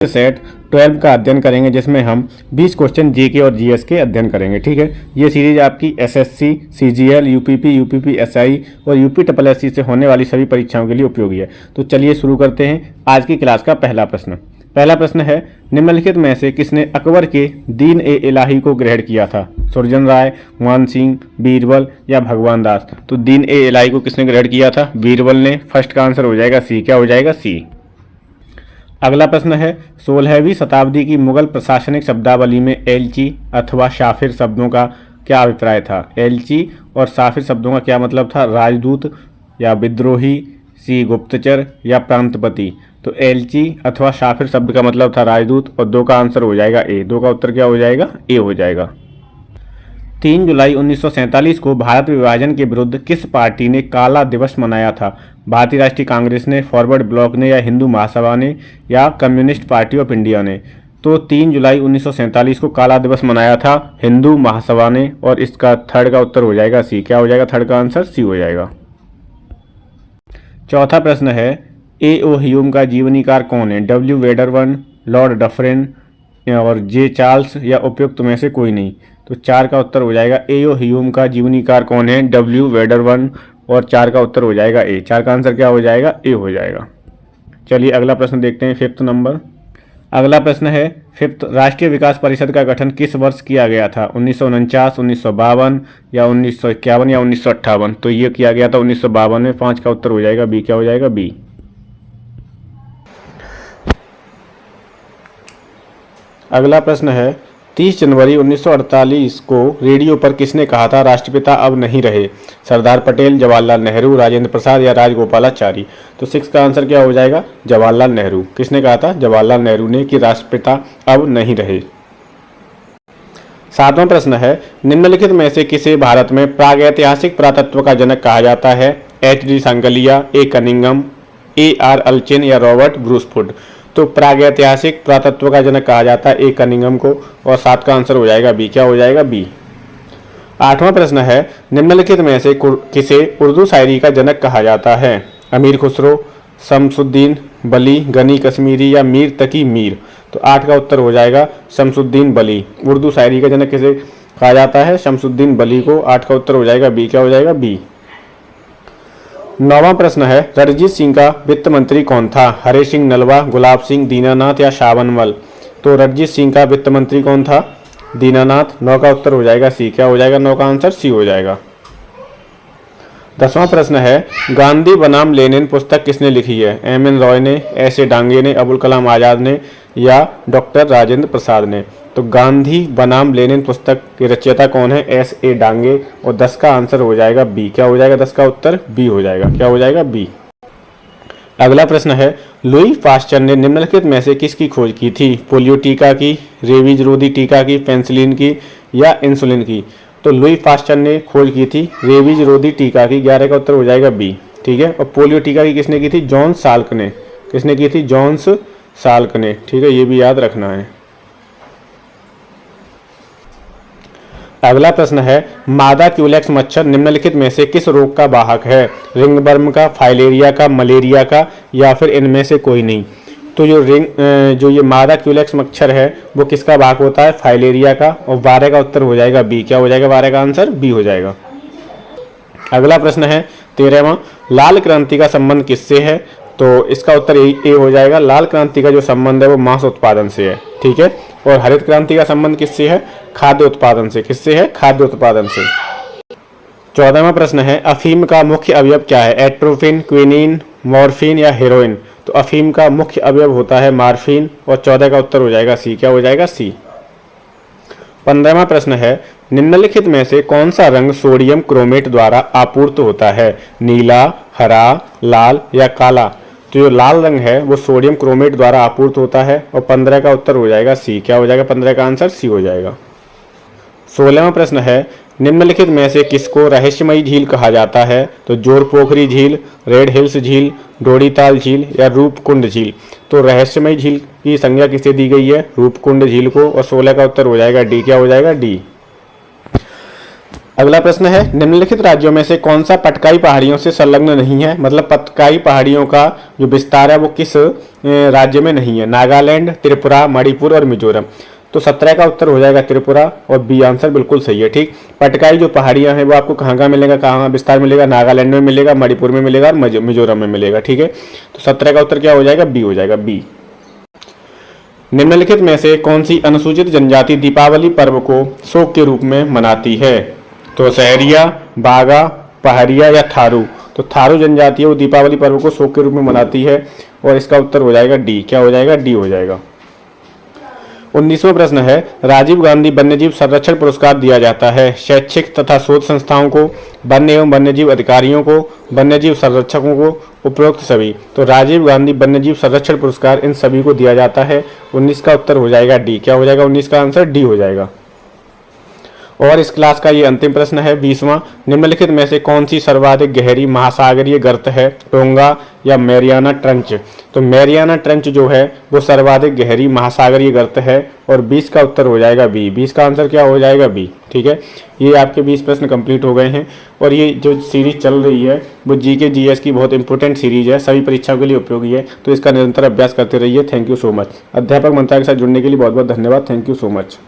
Set 12 का अध्ययन करेंगे, जिसमें हम 20 क्वेश्चन जीके और जीएस के अध्ययन करेंगे। ठीक है, ये सीरीज आपकी एसएससी, सीजीएल, यूपीपी, यूपीपीएसआई और यूपीएससी से होने वाली सभी परीक्षाओं के लिए उपयोगी है। तो चलिए शुरू करते हैं आज की क्लास का पहला प्रश्न। पहला प्रश्न है, निम्नलिखित में से किसने अकबर के दीन ए इलाही को ग्रहण किया था? सुरजन राय, मान सिंह, बीरबल या भगवान दास? तो दीन ए इलाही को किसने ग्रहण किया था? बीरबल ने। फर्स्ट का आंसर हो जाएगा सी। क्या हो जाएगा? सी। अगला प्रश्न है, 16वीं शताब्दी की मुगल प्रशासनिक शब्दावली में एलची अथवा शाफिर शब्दों का क्या अभिप्राय था? एलची और शाफिर शब्दों का क्या मतलब था? राजदूत या विद्रोही, सी गुप्तचर या प्रांतपति? तो एलची अथवा शाफिर शब्द का मतलब था राजदूत और दो का आंसर हो जाएगा ए। दो का उत्तर क्या हो जाएगा? ए हो जाएगा। 3 जुलाई 1947 को भारत विभाजन के विरुद्ध किस पार्टी ने काला दिवस मनाया था? भारतीय राष्ट्रीय कांग्रेस ने, फॉरवर्ड ब्लॉक ने या हिंदू महासभा ने या कम्युनिस्ट पार्टी ऑफ इंडिया ने? तो 3 जुलाई 1947 को काला दिवस मनाया था हिंदू महासभा ने और इसका थर्ड का उत्तर हो जाएगा सी। क्या हो जाएगा? थर्ड का आंसर सी हो जाएगा। चौथा प्रश्न है, ए ओ ह्यूम का जीवनीकार कौन है? डब्ल्यू वेडरवन, लॉर्ड डफरिन और जे चार्ल्स या उपयुक्त में से कोई नहीं? तो 4 का उत्तर हो जाएगा ए ओ ह्यूम का जीवनीकार कौन है? डब्ल्यू वेडरवन और 4 का उत्तर हो जाएगा ए। 4 का आंसर क्या हो जाएगा? ए हो जाएगा। चलिए अगला प्रश्न देखते हैं, 5th नंबर। अगला प्रश्न है, 5th, राष्ट्रीय विकास परिषद का गठन किस वर्ष किया गया था? 1949, 1952 या 1951 या 1958? तो ये किया गया था 1952 में। 5 का उत्तर हो जाएगा बी। क्या हो जाएगा? बी। अगला प्रश्न है, 30 जनवरी 1948 को रेडियो पर किसने कहा था राष्ट्रपिता अब नहीं रहे? सरदार पटेल, जवाहरलाल नेहरू, राजेंद्र प्रसाद या राजगोपालाचारी? तो 6 का आंसर क्या हो जाएगा? जवाहरलाल नेहरू। किसने कहा था? जवाहरलाल नेहरू ने कि राष्ट्रपिता अब नहीं रहे। 7वां प्रश्न है, निम्नलिखित में से किसे भारत में प्रागैतिहासिक पुरातत्व का जनक कहा जाता है? एच.डी. सांगलिया, ए कनिंगम, ए.आर. अल्चेन या रॉबर्ट ब्रूसफुट? तो प्रागैतिहासिक पुरातत्व का जनक कहा जाता है ए कनिंगम को और 7 का आंसर हो जाएगा बी। क्या हो जाएगा? बी। 8वां प्रश्न है, निम्नलिखित में से किसे उर्दू शायरी का जनक कहा जाता है? अमीर खुसरो, शमसुद्दीन बली, गनी कश्मीरी या मीर तकी मीर? तो 8 का उत्तर हो जाएगा शमसुद्दीन बली। उर्दू शायरी का जनक किसे कहा जाता है? शमसुद्दीन बली को। 8 का उत्तर हो जाएगा बी। क्या हो जाएगा? बी। 9वां प्रश्न है, रणजीत सिंह का वित्त मंत्री कौन था? हरे सिंह नलवा, गुलाब सिंह, दीनानाथ या शावनमल? तो रणजीत सिंह का वित्त मंत्री कौन था? दीनानाथ। 9 का उत्तर हो जाएगा सी। क्या हो जाएगा? 9 का आंसर सी हो जाएगा। 10वां प्रश्न है, गांधी बनाम लेनिन पुस्तक किसने लिखी है? एम.एन. रॉय ने, एस.ए. डांगे ने, अबुल कलाम आजाद ने या डॉक्टर राजेंद्र प्रसाद ने? तो गांधी बनाम लेनिन पुस्तक के रचयिता कौन है? एस.ए. डांगे और 10 का आंसर हो जाएगा बी। क्या हो जाएगा? 10 का उत्तर बी हो जाएगा। क्या हो जाएगा? बी। अगला प्रश्न है, लुई पास्चर ने निम्नलिखित में से किसकी खोज की थी? पोलियो टीका की, रेबीज रोधी टीका की, पेनिसिलिन की या इंसुलिन की? तो लुई पास्चर ने खोज की थी रेबीज रोधी टीका की। 11 का उत्तर हो जाएगा बी। ठीक है, और पोलियो टीका की किसने की थी? जॉन साल्क ने। किसने की थी? जॉन्स साल्क ने। ठीक है, ये भी याद रखना है। अगला प्रश्न है, मादा क्यूलेक्स मच्छर निम्नलिखित में से किस रोग का वाहक है? रिंगवर्म का, फाइलेरिया का, मलेरिया का या फिर इनमें से कोई नहीं? तो जो ये मादा क्यूलेक्स मच्छर है वो किसका वाहक होता है? फाइलेरिया का। और 12 का उत्तर हो जाएगा बी। क्या हो जाएगा? 12 का आंसर बी हो जाएगा। अगला प्रश्न है, 13वां, लाल क्रांति का संबंध किससे है? तो इसका उत्तर ए हो जाएगा। लाल क्रांति का जो संबंध है वो मांस उत्पादन से है। ठीक है, और हरित क्रांति का संबंध किससे है? खाद्य उत्पादन से। किससे है? खाद्य उत्पादन से। 14वां प्रश्न है, अफीम का मुख्य अवयव क्या है? एट्रोफिन, क्विनीन, मॉर्फिन या हेरोइन? तो अफीम का मुख्य अवयव होता है मार्फिन और 14 का उत्तर हो जाएगा सी। क्या हो जाएगा? सी। 15वां प्रश्न है, निम्नलिखित में से कौन सा रंग सोडियम क्रोमेट द्वारा आपूर्त होता है? नीला, हरा, लाल या काला? तो जो लाल रंग है वो सोडियम क्रोमेट द्वारा आपूर्त होता है और 15 का उत्तर हो जाएगा सी। क्या हो जाएगा? 15 का आंसर सी हो जाएगा। 16वां प्रश्न है, निम्नलिखित में से किसको रहस्यमयी झील कहा जाता है? तो जोरपोखरी झील, रेड हिल्स झील, डोडीताल झील या रूपकुंड झील? तो रहस्यमयी झील की संज्ञा किसे दी गई है? रूपकुंड झील को। और 16 का उत्तर हो जाएगा डी। क्या हो जाएगा? डी। अगला प्रश्न है, निम्नलिखित राज्यों में से कौन सा पटकाई पहाड़ियों से संलग्न नहीं है? मतलब पटकाई पहाड़ियों का जो विस्तार है वो किस राज्य में नहीं है? नागालैंड, त्रिपुरा, मणिपुर और मिजोरम। तो 17 का उत्तर हो जाएगा त्रिपुरा और बी आंसर बिल्कुल सही है। ठीक, पटकाई जो पहाड़ियां हैं वो आपको कहाँ कहाँ मिलेगा, कहाँ विस्तार मिलेगा? नागालैंड में मिलेगा, मणिपुर में मिलेगा और मिजोरम में मिलेगा। ठीक है, तो 17 का उत्तर क्या हो जाएगा? बी हो जाएगा, बी। निम्नलिखित में से कौन सी अनुसूचित जनजाति दीपावली पर्व को शोक के रूप में मनाती है? तो सहरिया, बागा, पहाड़िया या थारू। तो थारू जनजाति है वो दीपावली पर्व को शोक के रूप में मनाती है और इसका उत्तर हो जाएगा डी। क्या हो जाएगा? डी हो जाएगा। 19वां प्रश्न है, राजीव गांधी वन्यजीव संरक्षण पुरस्कार दिया जाता है शैक्षिक तथा शोध संस्थाओं को, वन्य एवं वन्यजीव अधिकारियों को, वन्यजीव संरक्षकों को, उपरोक्त सभी। तो राजीव गांधी वन्यजीव संरक्षण पुरस्कार इन सभी को दिया जाता है। 19 का उत्तर हो जाएगा डी। क्या हो जाएगा? 19 का आंसर डी हो जाएगा। और इस क्लास का ये अंतिम प्रश्न है 20वां, निम्नलिखित में से कौन सी सर्वाधिक गहरी महासागरीय गर्त है? टोंगा या मैरियाना ट्रंच। तो मैरियाना ट्रंच जो है वो सर्वाधिक गहरी महासागरीय गर्त है और 20 का उत्तर हो जाएगा बी। 20 का आंसर क्या हो जाएगा? बी। ठीक है, ये आपके 20 प्रश्न कंप्लीट हो गए हैं और ये जो सीरीज चल रही है वो जीके जीएस की बहुत इंपॉर्टेंट सीरीज है, सभी परीक्षाओं के लिए उपयोगी है, तो इसका निरंतर अभ्यास करते रहिए। Thank you so much. अध्यापक मंत्रालय के साथ जुड़ने के लिए बहुत बहुत धन्यवाद। Thank you so much.